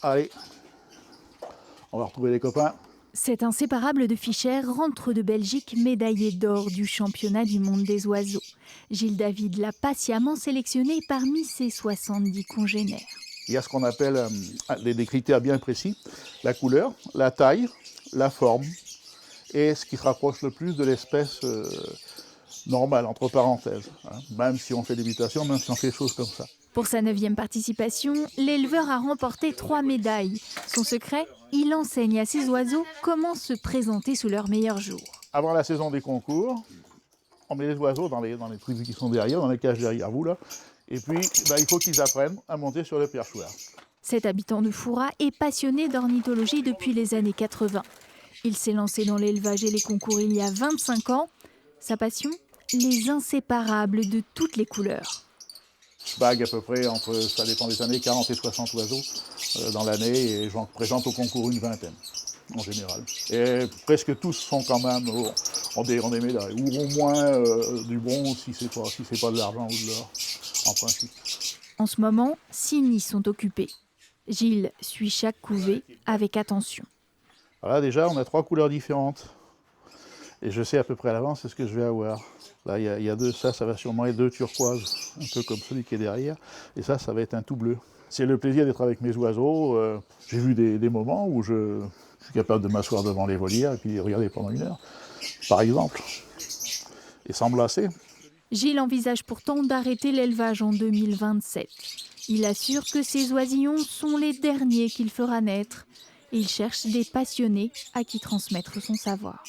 Allez, on va retrouver les copains. Cet inséparable de Fischer rentre de Belgique médaillé d'or du championnat du monde des oiseaux. Gilles David l'a patiemment sélectionné parmi ses 70 congénères. Il y a ce qu'on appelle des critères bien précis, la couleur, la taille, la forme, et ce qui se rapproche le plus de l'espèce normale, entre parenthèses. Hein. Même si on fait des mutations, même si on fait des choses comme ça. Pour sa 9e participation, l'éleveur a remporté 3 médailles. Son secret, il enseigne à ses oiseaux comment se présenter sous leur meilleur jour. Avant la saison des concours, on met les oiseaux dans les trucs qui sont derrière, dans les cages derrière vous, là. Et puis, il faut qu'ils apprennent à monter sur le perchoir. Cet habitant de Fouras est passionné d'ornithologie depuis les années 80. Il s'est lancé dans l'élevage et les concours il y a 25 ans. Sa passion, les inséparables de toutes les couleurs. Je bague à peu près ça dépend des années, 40 et 60 oiseaux dans l'année, et j'en présente au concours une vingtaine, en général. Et presque tous sont quand même, ont des médailles, ou au moins du bronze si c'est pas de l'argent ou de l'or, en principe. En ce moment, 6 nids sont occupés. Gilles suit chaque couvée avec attention. Voilà, déjà, on a 3 couleurs différentes. Et je sais à peu près à l'avance ce que je vais avoir. Là, il y a deux, ça va sûrement être 2 turquoises, un peu comme celui qui est derrière. Et ça va être un tout bleu. C'est le plaisir d'être avec mes oiseaux. J'ai vu des moments où je suis capable de m'asseoir devant les volières et puis de regarder pendant 1 heure, par exemple. Et sans me lasser. Gilles envisage pourtant d'arrêter l'élevage en 2027. Il assure que ces oisillons sont les derniers qu'il fera naître. Il cherche des passionnés à qui transmettre son savoir.